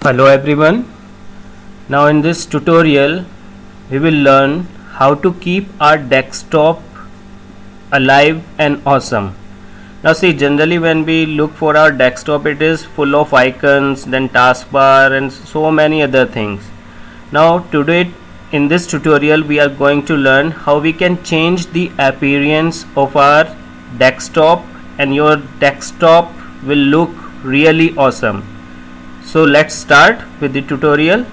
Hello everyone. Now in this tutorial we will learn how to keep our desktop alive and awesome. Now see, generally when we look for our desktop, it is full of icons, then taskbar and so many other things. Now today in this tutorial we are going to learn how we can change the appearance of our desktop and your desktop will look really awesome. So let's start with the tutorial.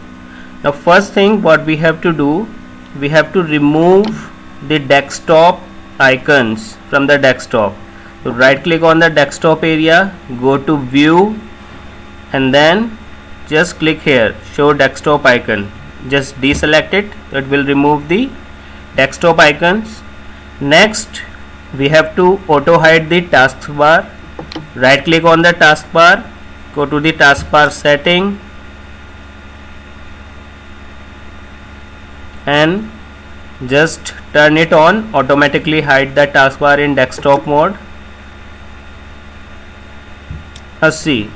Now first thing what we have to do, we have to remove the desktop icons from the desktop. So right click on the desktop area, go to view and then just click here, show desktop icon. Just deselect it, it will remove the desktop icons. Next we have to auto hide the taskbar. Right click on the taskbar, go to the taskbar setting and just turn it on, automatically hide the taskbar in desktop mode. See,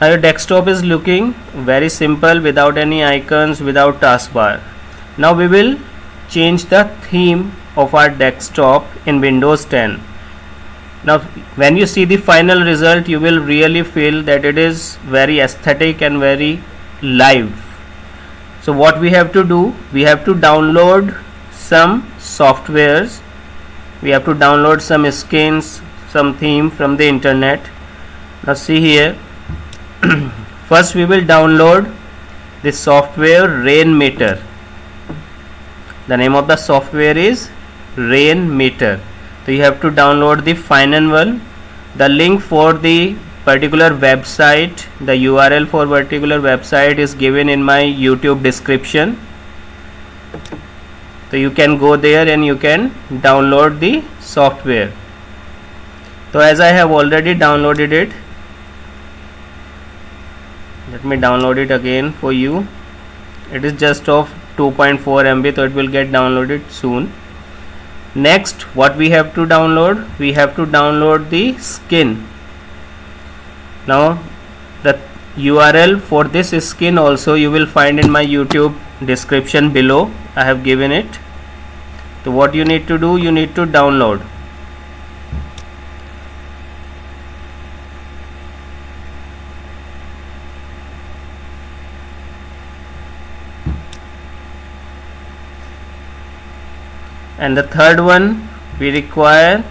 now your desktop is looking very simple without any icons, without taskbar. Now we will change the theme of our desktop in Windows 10. Now when you see the final result, you will really feel that it is very aesthetic and very live. So what we have to do, we have to download some softwares, we have to download some skins, some theme from the internet. Now see here, first we will download the software Rainmeter. The name of the software is Rainmeter. So you have to download the final one. The link for the particular website, the URL for particular website is given in my YouTube description. So you can go there and you can download the software. So as I have already downloaded it, let me download it again for you. It is just of 2.4 MB, so it will get downloaded soon. Next what we have to download, we have to download the skin. Now the URL for this skin also you will find in my YouTube description below. I have given it. So what you need to do, you need to download. And the third one we require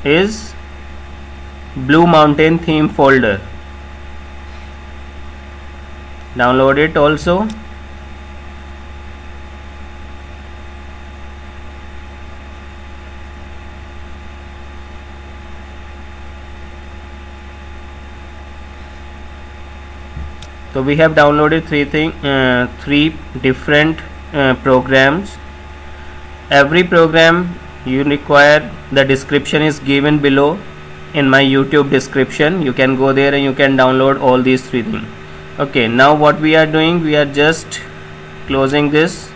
is Blue Mountain theme folder. Download it also. So we have downloaded three different programs. Every program you require, the description is given below in my YouTube description. You can go there and you can download all these three things. Okay, now what we are doing, we are just closing this.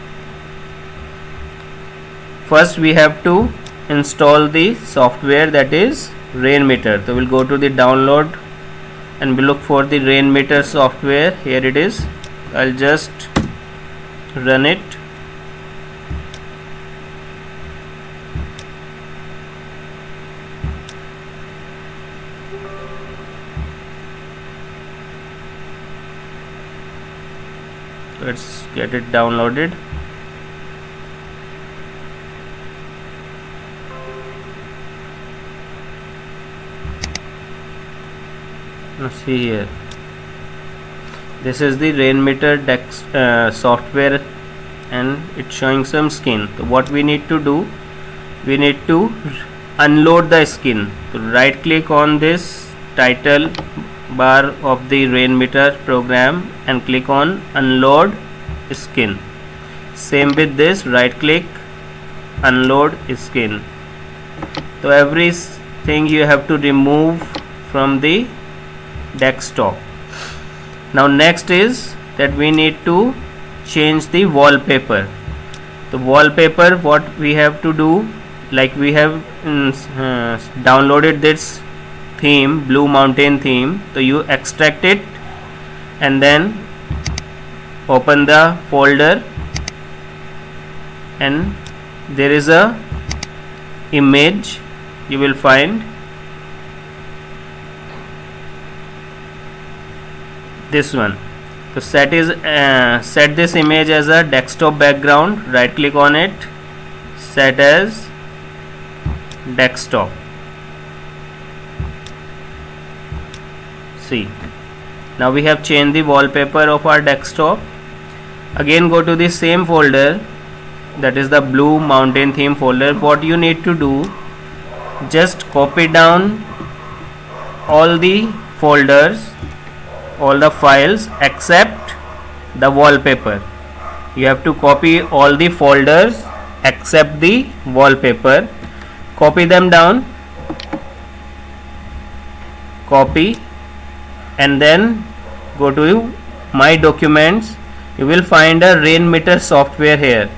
First we have to install the software, that is Rainmeter. So we'll go to the download and we look for the Rainmeter software. Here it is. I'll just run it. Let's get it downloaded. Now see here, this is the Rainmeter software and it's showing some skin. So what we need to do, we need to unload the skin. So right click on this title bar of the Rainmeter program and click on unload skin. Same with this, right click, unload skin. So everything you have to remove from the desktop. Now next is that we need to change the wallpaper. The wallpaper, what we have to do, like we have downloaded this theme, Blue Mountain theme. So you extract it and then open the folder, and there is a image you will find. This one. So set this image as a desktop background. Right click on it, set as desktop. See, now we have changed the wallpaper of our desktop. Again go to the same folder, that is the Blue Mountain theme folder. What you need to do, just copy down all the folders, all the files except the wallpaper. You have to copy all the folders except the wallpaper. Copy them down, copy, and then go to my documents. You will find a Rainmeter software here.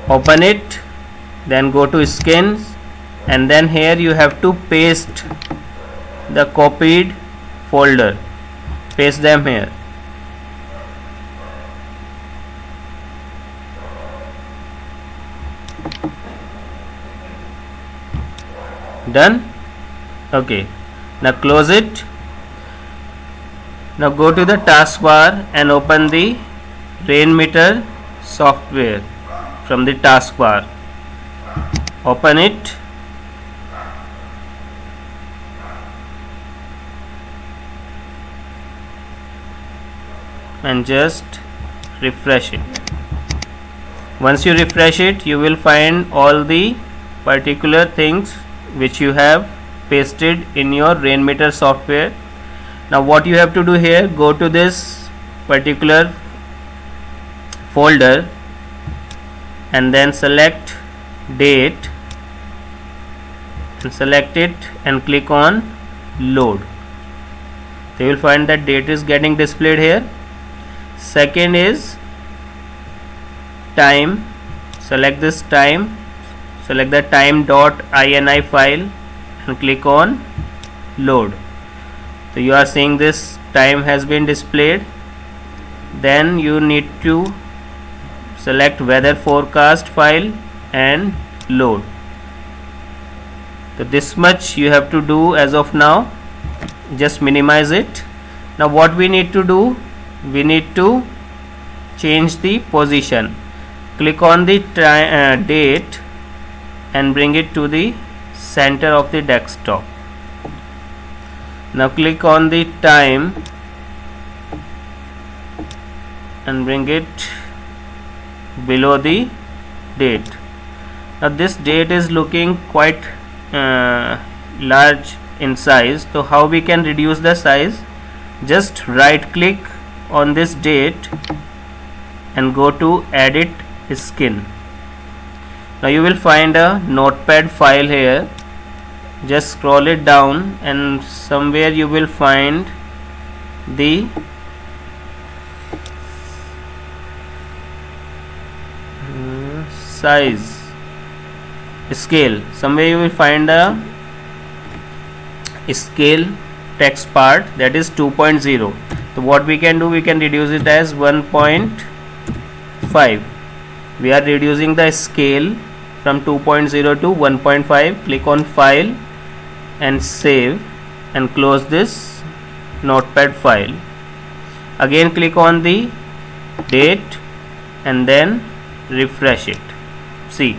Open it, then go to skins, and then here you have to paste the copied folder. Paste them here. Done? Okay. Now close it. Now go to the taskbar and open the Rainmeter software from the taskbar. Open it. And just refresh it. Once you refresh it, you will find all the particular things which you have pasted in your Rainmeter software. Now what you have to do here, go to this particular folder and then select date and select it and click on load. So you will find that date is getting displayed here. Second is time. Select this time, select the time.ini file and click on load. So you are seeing this time has been displayed. Then you need to select weather forecast file and load. So this much you have to do as of now. Just minimize it. Now what we need to do, we need to change the position. Click on the date and bring it to the center of the desktop. Now click on the time and bring it below the date. Now this date is looking quite large in size. So how we can reduce the size? Just right click on this date and go to edit skin. Now you will find a notepad file here. Just scroll it down and somewhere you will find the size scale. Somewhere you will find a scale text part, that is 2.0. So what we can do, we can reduce it as 1.5. We are reducing the scale from 2.0 to 1.5. Click on file and save and close this notepad file. Again click on the date and then refresh it. See,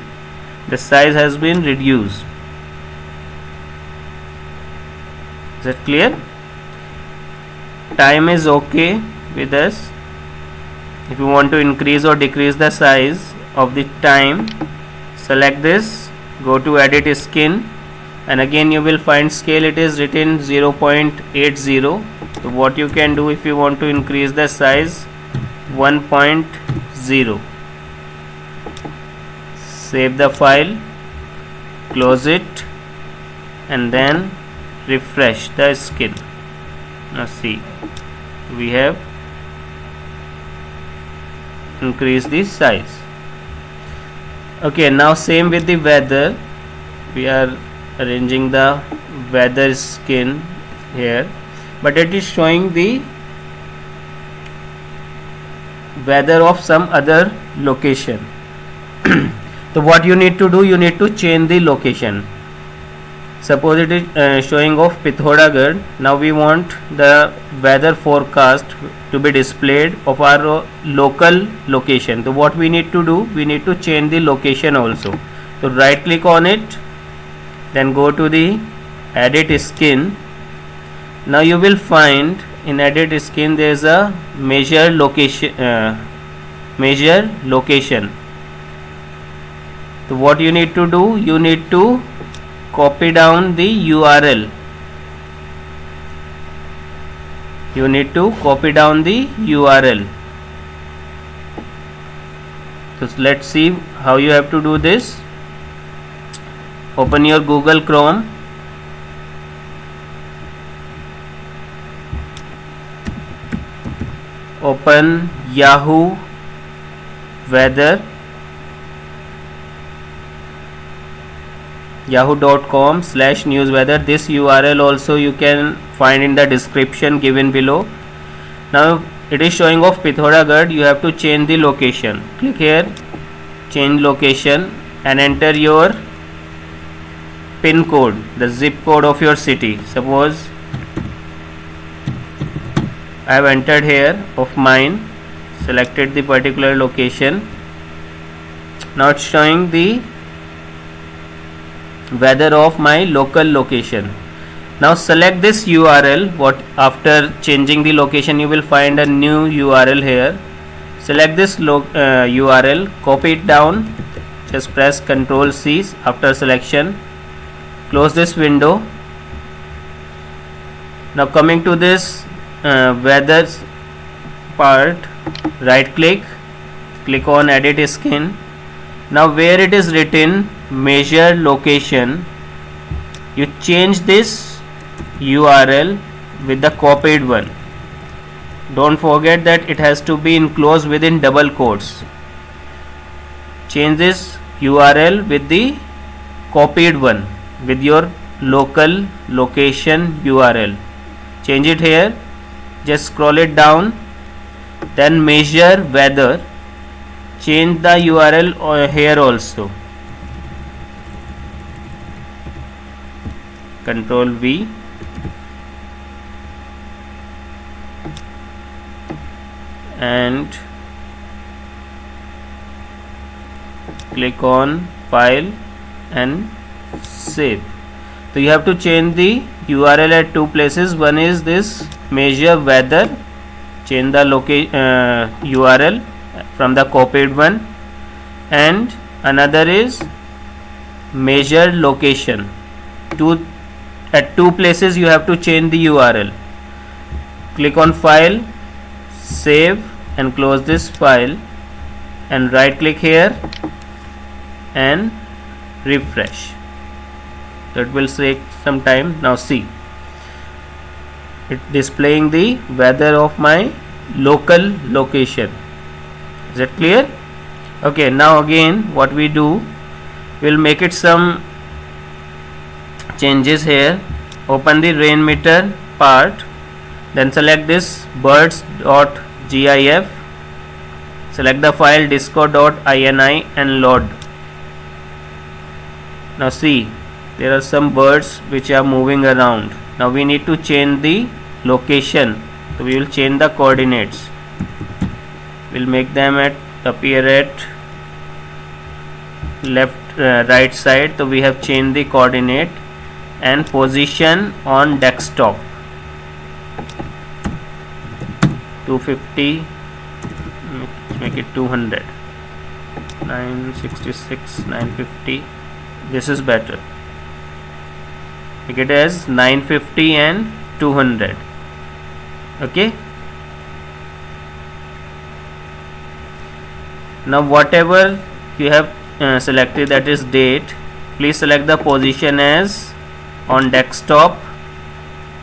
the size has been reduced. Is that clear? Time is okay with us. If you want to increase or decrease the size of the time, select this, go to edit skin, and again you will find scale, it is written 0.80. So what you can do, if you want to increase the size, 1.0. Save the file, close it, and then refresh the skin. Now see, we have increased the size. Okay, now same with the weather. We are arranging the weather skin here, but it is showing the weather of some other location. So what you need to do, you need to change the location. Suppose it is showing of Pithoragarh. Now we want the weather forecast to be displayed of our local location. So what we need to do, we need to change the location also. So right click on it, then go to the edit skin. Now you will find in edit skin there is a measure location. So what you need to do, you need to copy down the URL. You need to copy down the URL. So let's see how you have to do this. Open your Google Chrome. Open Yahoo Weather, yahoo.com/newsweather. This URL also you can find in the description given below. Now it is showing of Pithoragarh. You have to change the location. Click here, change location, and enter your pin code, the zip code of your city. Suppose I have entered here of mine, selected the particular location. Now it's showing the weather of my local location. Now select this URL. What after changing the location, you will find a new URL here. Select this URL, copy it down, just press Ctrl C. After selection, close this window. Now coming to this weather part, right click, click on edit skin. Now where it is written measure location, you change this URL with the copied one. Don't forget that it has to be enclosed within double quotes. Change this URL with the copied one, with your local location URL. Change it here, just scroll it down, then measure weather, change the URL here also, Ctrl V, and click on file and save. So you have to change the URL at two places. One is this measure weather, change the URL from the copied one, and another is measure location. At two places you have to change the URL. Click on file, save, and close this file, and right click here and refresh. That will take some time. Now see, it displaying the weather of my local location. Is it clear? Okay, now again what we do, we'll make it some changes here. Open the rain meter part, then select this birds.gif, select the file disco.ini and load. Now see, there are some birds which are moving around. Now we need to change the location, so we will change the coordinates. We'll make them appear at right side. So we have changed the coordinate and position on desktop 250, make it 200, 966, 950. This is better. Make it as 950 and 200. Okay. Now whatever you have selected, that is date, please select the position as on desktop,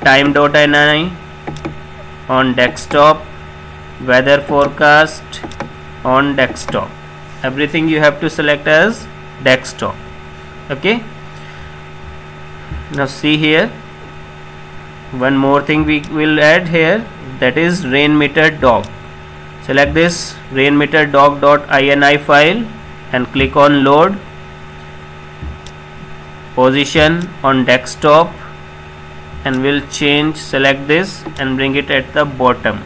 time.ini on desktop, weather forecast on desktop. Everything you have to select as desktop. Okay. Now see here, one more thing we will add here, that is rainmeter doc. Select this rainmeter doc.ini file and click on load. Position on desktop, and we'll change, select this and bring it at the bottom.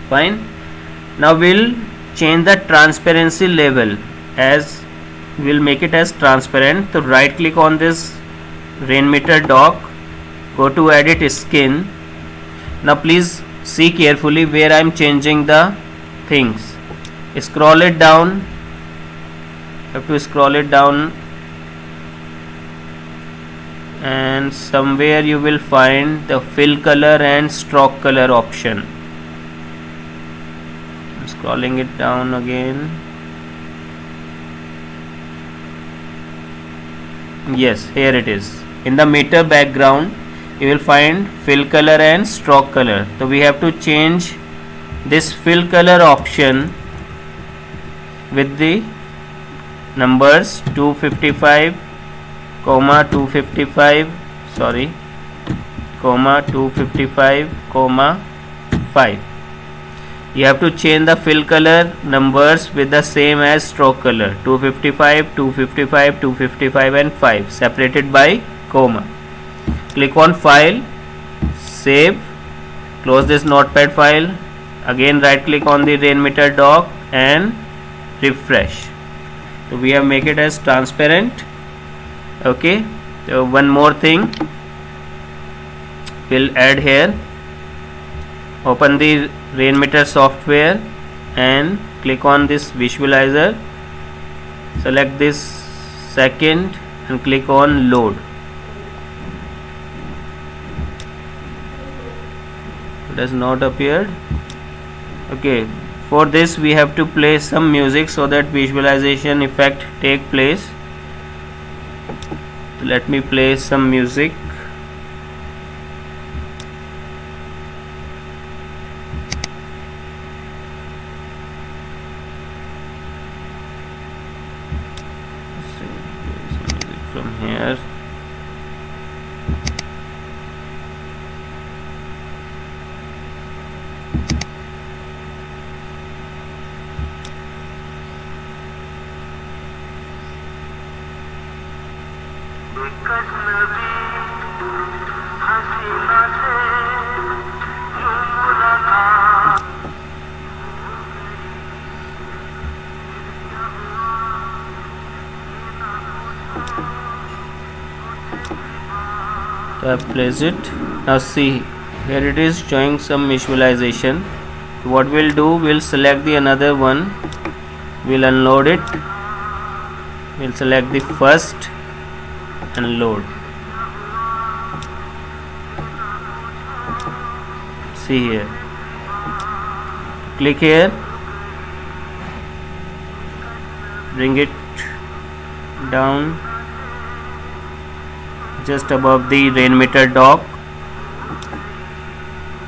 Fine. Now we'll change the transparency level, as we'll make it as transparent. So right click on this rainmeter doc, go to edit skin. Now please see carefully where I am changing the things. Scroll it down, have to scroll it down, and somewhere you will find the fill color and stroke color option. I'm scrolling it down again. Yes, here it is. In the meter background you will find fill color and stroke color. So we have to change this fill color option with the numbers 255, 255, sorry, 255, 5. You have to change the fill color numbers with the same as stroke color, 255, 255, 255 and 5, separated by comma. Click on file, save, close this notepad file, again right click on the rainmeter doc and refresh. So we have make it as transparent. Okay, so one more thing we'll add here. Open the rainmeter software and click on this visualizer, select this second and click on load. It has not appeared. Okay, for this we have to play some music so that visualization effect take place. Let me play some music. From here, I place it. Now see, here it is showing some visualization. So what we'll do, we'll select the another one, we'll unload it, we'll select the first and load. See here, click here, bring it down just above the rainmeter dock,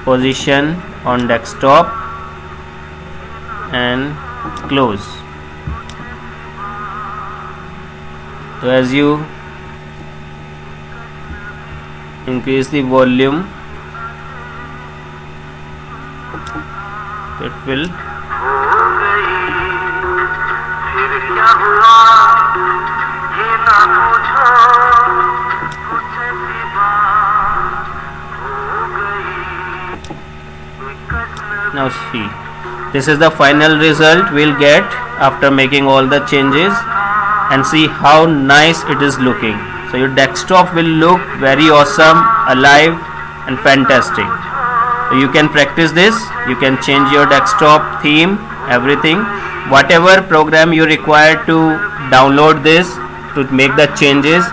position on desktop and close. So as you increase the volume, it will now see, this is the final result we'll get after making all the changes, and see how nice it is looking. So your desktop will look very awesome, alive and fantastic. So you can practice this, you can change your desktop theme, everything, whatever program you require to download this to make the changes,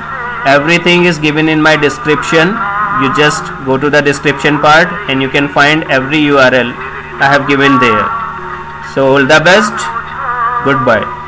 everything is given in my description. You just go to the description part and you can find every URL I have given there. So all the best, goodbye.